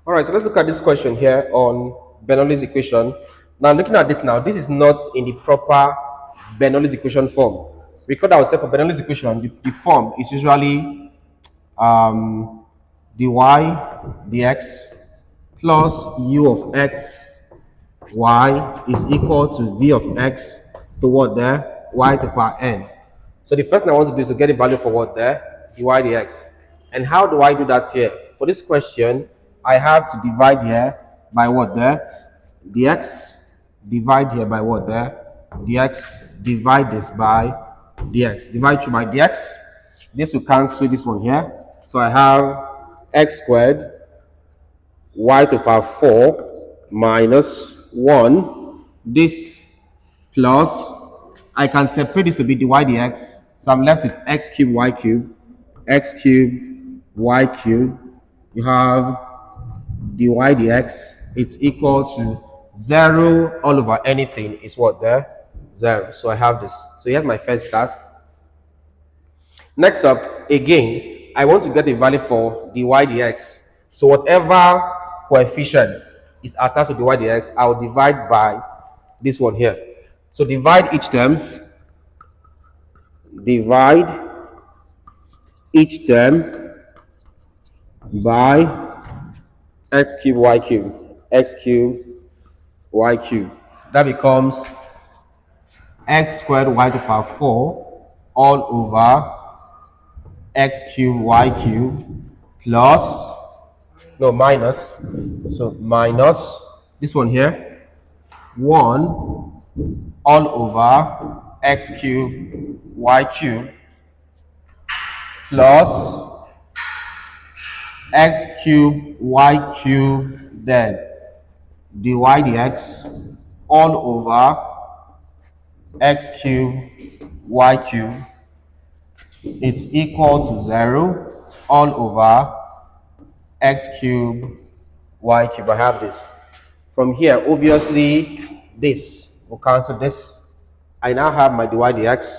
All right, so let's look at this question here on Bernoulli's equation. Now, looking at this now, this is not in the proper Bernoulli's equation form. Recall ourselves for Bernoulli's equation, the form is usually dy dx plus u of x y is equal to v of x to what there? Y to the power n. So the first thing I want to do is to get the value for what there? Dy dx. And how do I do that here? For this question, I have to divide here by what there? Dx. Divide here by what there? Dx. Divide this by dx. Divide through by dx. This will cancel this one here. So I have x squared y to the power 4 minus 1. This plus, I can separate this to be dy dx. So I'm left with x cubed y cubed, x cubed y cubed. You have dy dx. It's equal to 0 all over anything is what there? 0. So I have this. So here's my first task. Next up, again, I want to get a value for dy dx. So whatever coefficient is attached to dy dx, I will divide by this one here. So divide each term by x cubed y cubed, x cubed y cubed. That becomes x squared y to the power 4 all over x cubed y cubed plus, no, minus, so minus this one here, 1 all over x cubed y cubed plus x cubed y cubed, then dy dx all over x cubed y cubed, it's equal to 0 all over x cubed y cubed. I have this. From here, obviously, this will cancel this. I now have my dy dx.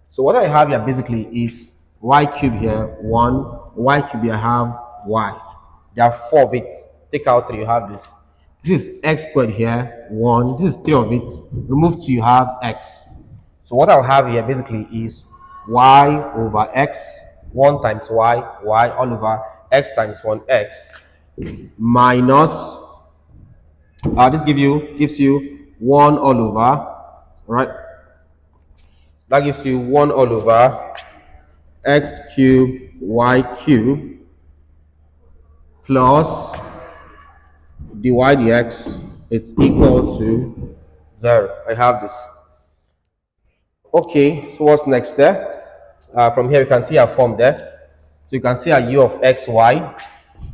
So what I have here basically is y cubed here, 1, y cubed here, I have y. There are 4 of it. Take out 3, you have this. This is x squared here, 1. This is 3 of it. Remove 2, you have x. So what I'll have here basically is y over x, 1 times y, y all over x times 1x, minus, this gives you 1 all over, right? That gives you 1 all over x cubed y cubed plus dy dx, it's equal to 0. I have this. Okay, so what's next there? From here, you can see our form there. So you can see our u of x, y.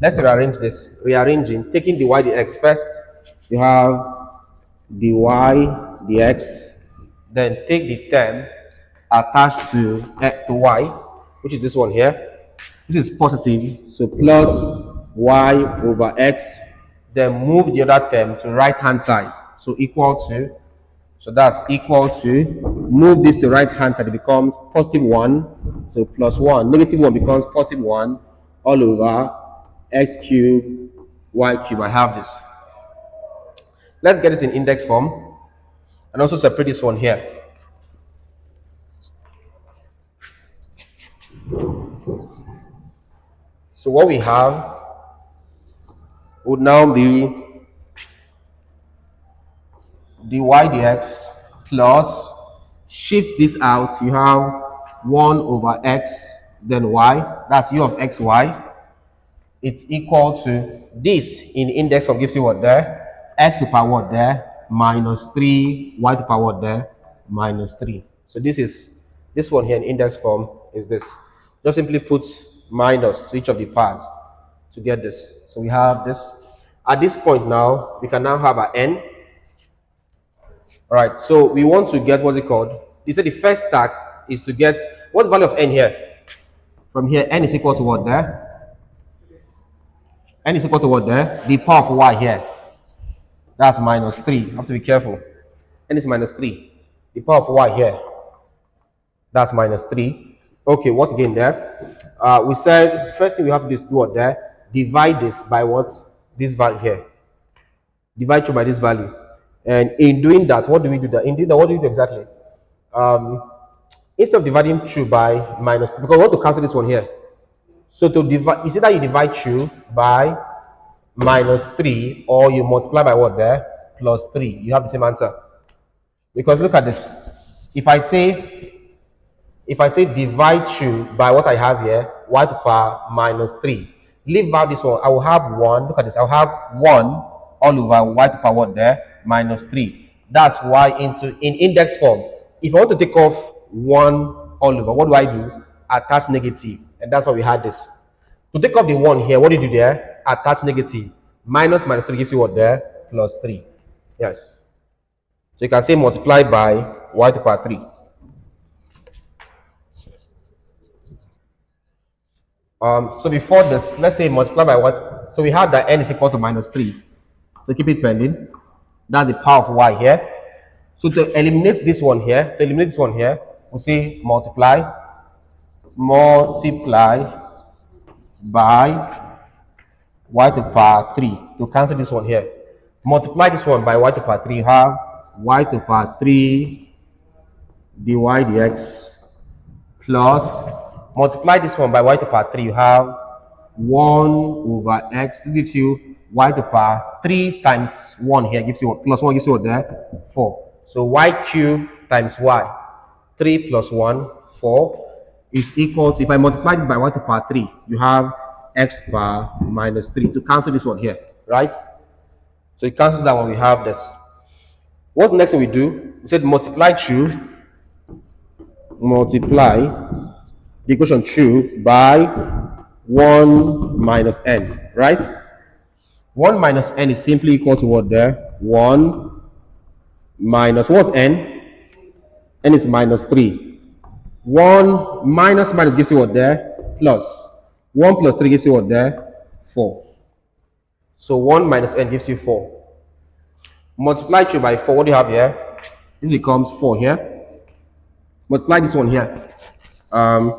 Let's rearrange this. Rearranging, taking dy dx first, you have dy dx. Then take the term attached to y, which is this one here. This is positive, so plus y over x. Then move the other term to right hand side. So equal to, so that's equal to, move this to right hand side, it becomes positive 1, so plus 1. Negative 1 becomes positive 1 all over x cubed y cubed. I have this. Let's get this in index form and also separate this one here. So what we have would now be dy dx plus, shift this out, you have 1 over x, then y, that's u of x, y. It's equal to this in index form gives you what there? X to the power what there? Minus 3, y to the power what there? Minus 3. So this one here in index form is this. Just simply put minus to each of the powers to get this. So we have this. At this point now, we can now have an n. All right, so we want to get, what's it called? They said the first task is to get, what's the value of n here? From here, n is equal to what there? N is equal to what there? The power of y here. That's minus 3. You have to be careful. N is minus 3. The power of y here. That's minus 3. Okay, what again there? We said, first thing we have to do is do what there? Divide this by what? this value here. Divide through by this value. And in doing that, what do we do? In doing that, what do we do exactly? Instead of dividing through by minus, because we want to cancel this one here. So to divide, is it that you divide through by minus 3, or you multiply by what there? Plus 3. You have the same answer. Because look at this. If I say divide through by what I have here, y to the power minus 3. Leave out this one. I will have 1. Look at this. I'll have 1 all over y to the power what there? Minus 3. That's y in index form. If I want to take off 1 all over, what do I do? Attach negative. And that's why we had this. To take off the 1 here, what do you do there? Attach negative. Minus 3 gives you what there? Plus 3. Yes. So you can say multiply by y to the power 3. So before this, let's say multiply by what? So we had that n is equal to minus 3. So keep it pending. That's the power of y here. So to eliminate this one here, we'll say multiply by y to the power 3 to cancel this one here. Multiply this one by y to the power 3, you have y to the power 3 dy dx plus multiply this one by y to the power 3, you have 1 over x. This gives you y to the power 3 times 1 here gives you what? Plus 1 gives you what there? 4. So y cubed times y, 3 plus 1, 4, is equal to, if I multiply this by y to the power 3, you have x power minus 3 to cancel this one here, right? So it cancels that one, we have this. What's the next thing we do? We said multiply the equation through by 1 minus n, right? 1 minus n is simply equal to what there? 1 minus, what's n? N is minus 3. 1 minus gives you what there? Plus. 1 plus 3 gives you what there? 4. So 1 minus n gives you 4. Multiply through by 4, what do you have here? This becomes 4 here. Multiply this one here. I'm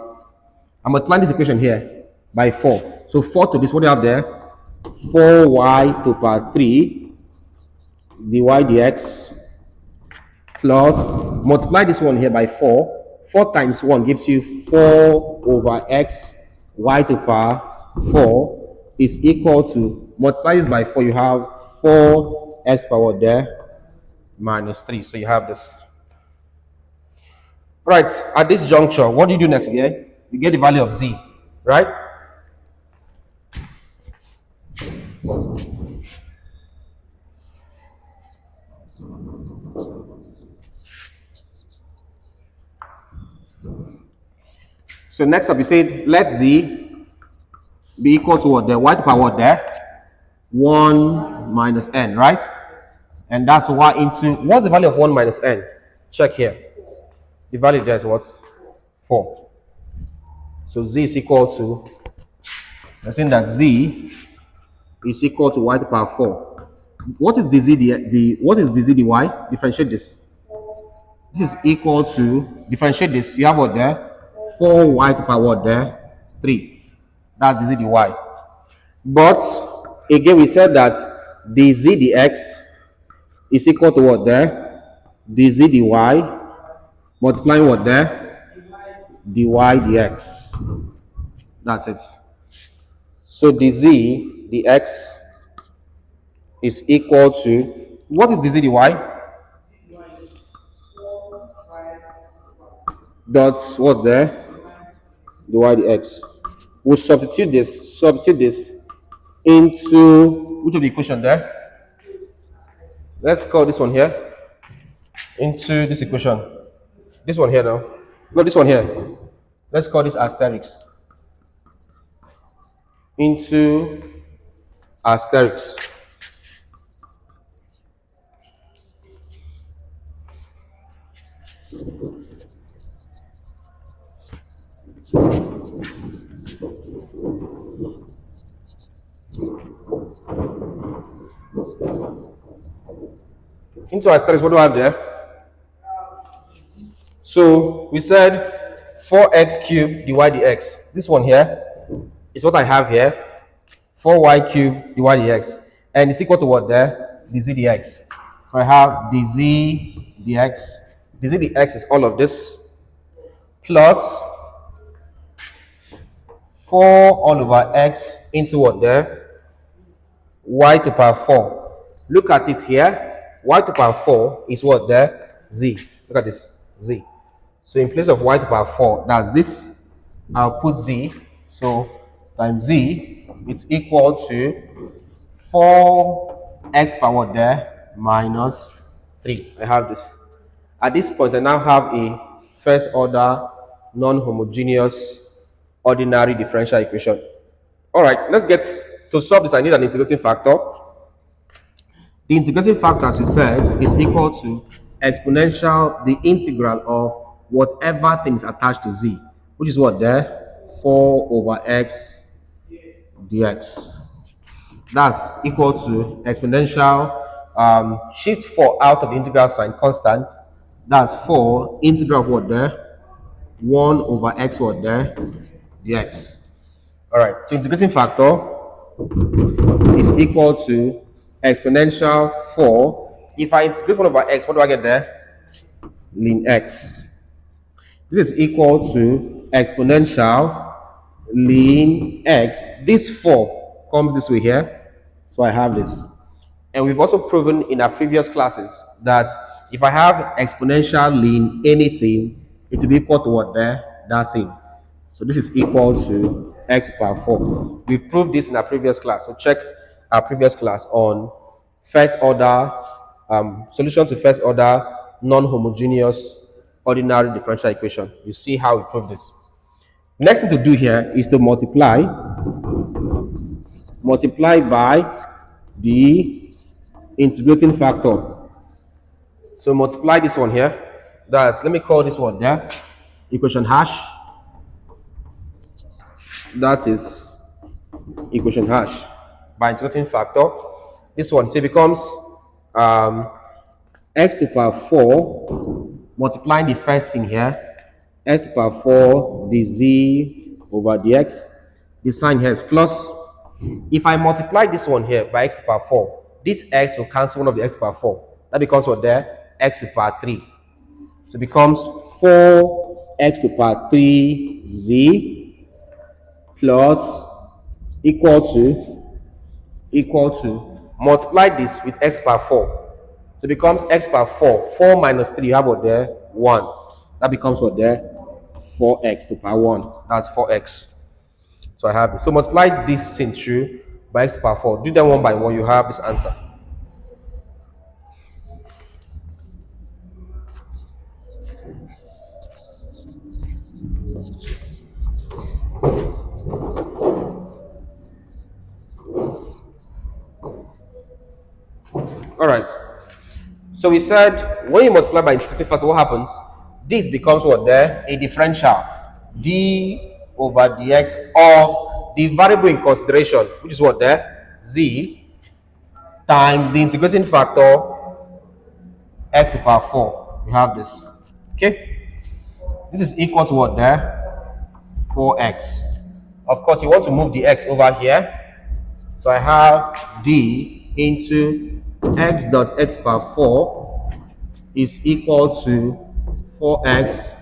multiplying this equation here by 4. So 4 to this, what do you have there? 4y to the power 3 dy dx plus multiply this one here by 4. 4 times 1 gives you 4 over x y to the power 4 is equal to, multiply this by 4, you have 4x power there minus 3. So you have this. Right, at this juncture, what do you do next? You get the value of z, right? So next up, you say let z be equal to what there? Y to the power what there? 1 minus n, right? And that's y into, what's the value of 1 minus n? Check here. The value there is what? 4. So z is equal to, we're saying that z is equal to y to the power 4. What is the z, what is the z dy? Differentiate this. This is equal to, differentiate this, you have what there? 4y to the power what there? 3. That's the z dy. But again, we said that the z dx is equal to what there? The z dy multiplying what there? Dy dx. That's it. So the z dx is equal to, what is the z dy? Dot what there? Dy dx. We'll substitute this into, which of the equation there? Let's call this one here into this equation. This one here now. No, this one here. Let's call this asterisk. Into asterisk. Into asterisk, what do I have there? So we said 4x cubed dy dx. This one here is what I have here. 4y cubed dy dx. and it's equal to what there? dz dx. So I have dz dx. Dz dx is all of this plus 4 all over x into what there? Y to power 4. Look at it here. Y to power 4 is what there? Z. Look at this. Z. So in place of y to power 4, that's this. I'll put z. So times z, it's equal to 4x power what there? Minus 3. I have this. At this point, I now have a first order non-homogeneous ordinary differential equation. All right, let's get to solve this. I need an integrating factor. The integrating factor, as we said, is equal to exponential, the integral of whatever thing is attached to z, which is what there? 4 over x dx. That's equal to exponential, shift 4 out of the integral sign, constant. That's 4 integral of what there? 1 over x what there? dx. All right, so integrating factor is equal to exponential 4. If I integrate 1 over x, what do I get there? Ln x. This is equal to exponential ln x. This 4 comes this way here. So I have this. And we've also proven in our previous classes that if I have exponential ln anything, it will be equal to what there? That thing. So this is equal to x power 4. We've proved this in our previous class. So check our previous class on first order, solution to first order non-homogeneous ordinary differential equation. You see how we prove this. Next thing to do here is to multiply by the integrating factor. So multiply this one here. That's, let me call this one there, equation hash. That is equation hash by integrating factor. This one, so it becomes x to the power 4 multiplying the first thing here, x to the power 4 dz over dx. The sign here is plus. If I multiply this one here by x to the power 4, this x will cancel one of the x to the power 4. That becomes what there? X to the power 3. So it becomes 4x to the power 3z plus equal to multiply this with x to the power 4. So it becomes x to the power 4. 4 minus 3, you have what there? 1. That becomes what there? 4x to the power 1. That's 4x. So I have this. So multiply this thing through by x to the power 4. Do them one by one, you have this answer. All right. So we said when you multiply by integrating factor, what happens? This becomes what there? A differential. D over dx of the variable in consideration, which is what there? Z times the integrating factor x to the power 4. We have this. Okay. This is equal to what there? 4x. Of course, you want to move the x over here. So I have d into x dot x power 4 is equal to 4x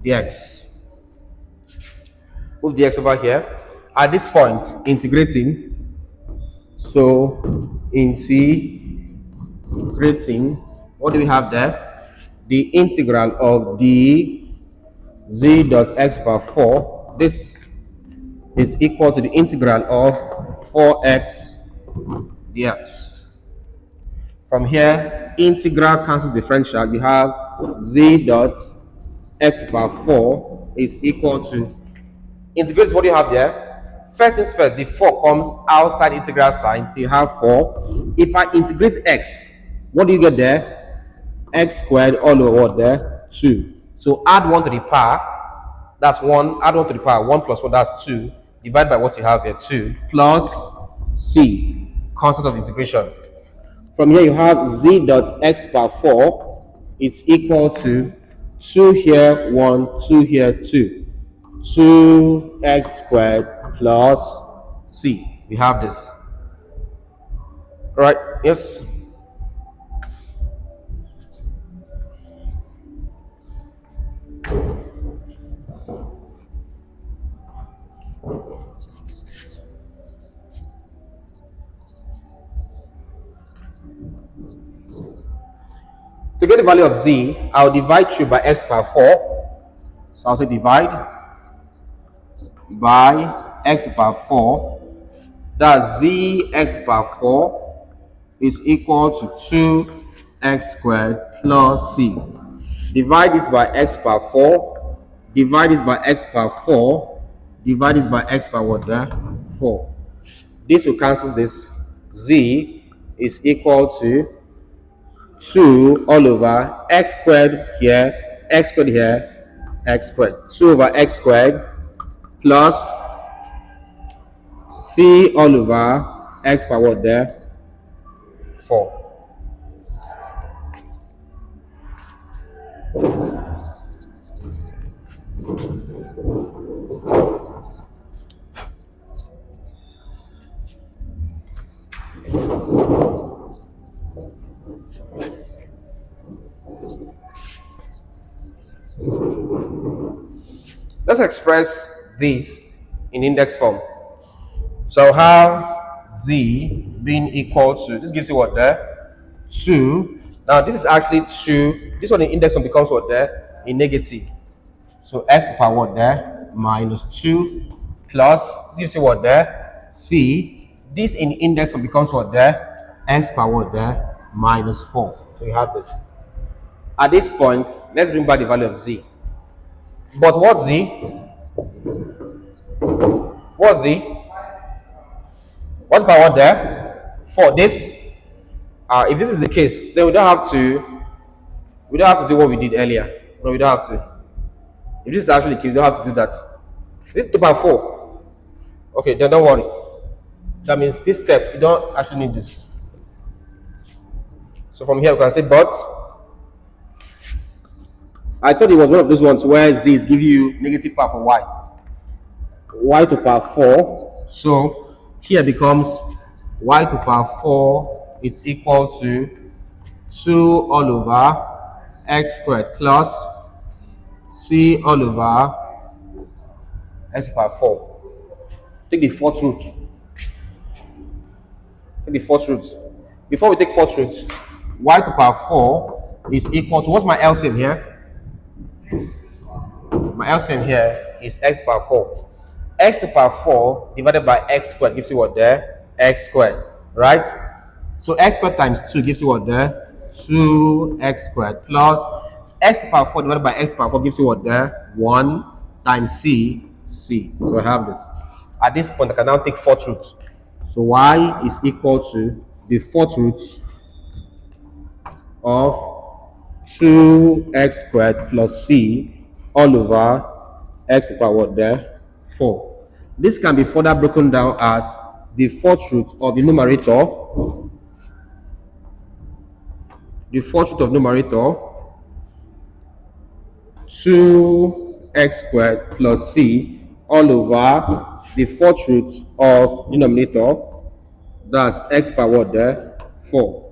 dx. Move the x over here. At this point, integrating. So integrating, what do we have there? The integral of d z dot x power 4. This is equal to the integral of 4x dx. From here, integral cancels differential. You have z dot x power 4 is equal to, integrate what you have there. First things first, the 4 comes outside integral sign. So you have 4. If I integrate x, what do you get there? X squared all over what there? 2. So add 1 to the power. That's 1. Add 1 to the power. 1 plus 1, that's 2. Divide by what you have here, 2. Plus c, constant of integration. From here you have z dot x power 4. It's equal to 2 here, 1, 2 here, 2. 2x squared plus c. We have this. All right, yes. To get the value of z, I'll divide through by x power 4. So I'll say divide by x power 4. That's z x power 4 is equal to 2x squared plus c. Divide this by x power 4. Divide this by x power 4. Divide this by x power what there? 4. This will cancel this. Z is equal to 2 all over x squared here, x squared here, x squared. 2 over x squared plus c all over x power what there? 4. Let's express this in index form. So have z being equal to, this gives you what there? 2. Now this is actually 2. This one in index form becomes what there? A negative. So x to the power what there? Minus 2 plus, this gives you what there? C. This in index form becomes what there? X power what there? Minus 4. So you have this. At this point, let's bring back the value of z. But what z? What z? What power there? For this, if this is the case, then we don't have to do what we did earlier. No, we don't have to. If this is actually the case, we don't have to do that. Is it 2 power 4? Okay, then don't worry. That means this step, you don't actually need this. So from here we can say, but I thought it was one of those ones where z is giving you negative power for y to power 4. So here becomes y to power 4 is equal to 2 all over x squared plus c all over x to the power 4. Take the fourth root. Take the fourth root. Before we take fourth root, y to the power 4 is equal to, what's my LCM here? My LCM here is x to the power 4. X to the power 4 divided by x squared gives you what there? X squared, right? So x squared times 2 gives you what there? 2x squared plus x to the power 4 divided by x to the power 4 gives you what there? 1 times c. So I have this. At this point, I can now take fourth root. So y is equal to the fourth root of 2x squared plus c all over x to the power what there? 4. This can be further broken down as the fourth root of the numerator. The fourth root of numerator 2x squared plus c all over the fourth root of denominator, that's x power what there? 4.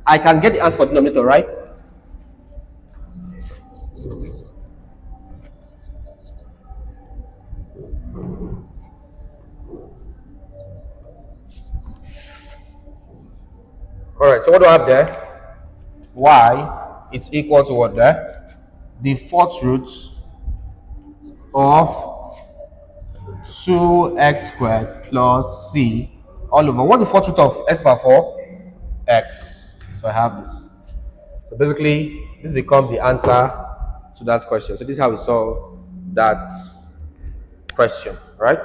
I can get the answer for denominator, right? Alright, so what do I have there? Y it's equal to what there? The fourth root of 2x squared plus c all over, what's the fourth root of x power 4? X. So I have this. So basically, this becomes the answer to that question. So this is how we solve that question, right?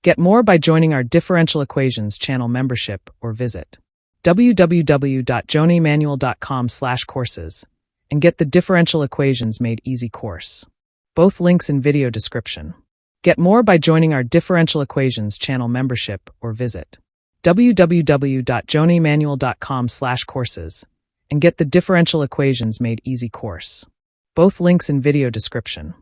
Get more by joining our Differential Equations channel membership or visit www.jonimanual.com/courses and get the Differential Equations Made Easy course. Both links in video description. Get more by joining our Differential Equations channel membership or visit www.jonimanual.com/courses and get the Differential Equations Made Easy course. Both links in video description.